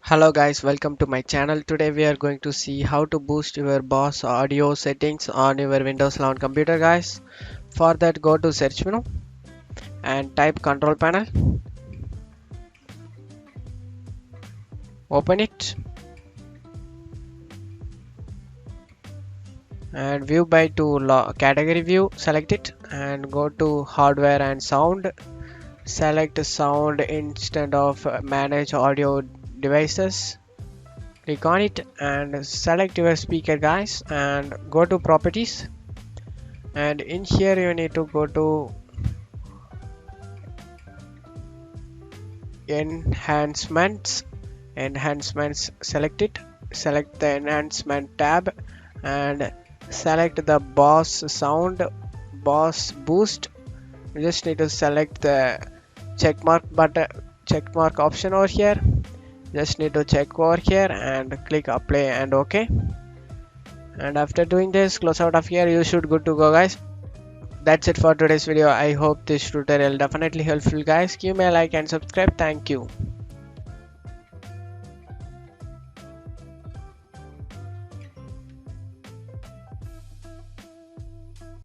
Hello guys, welcome to my channel. Today we are going to see how to boost your Boss audio settings on your Windows 11 computer guys. For that go to search menu and type control panel. Open it and view by to category view. Select it and go to hardware and sound. Select sound instead of manage audio devices. Click on it and select your speaker guys and go to properties, and in here you need to go to enhancements. Select it, select the enhancement tab and select the Boss sound, Boss boost. You just need to select the check mark button, check mark option over here. Just need to check over here and click apply and OK. And after doing this, close out of here. You should good to go guys. That's it for today's video. I hope this tutorial definitely helpful guys. Give me a like and subscribe. Thank you.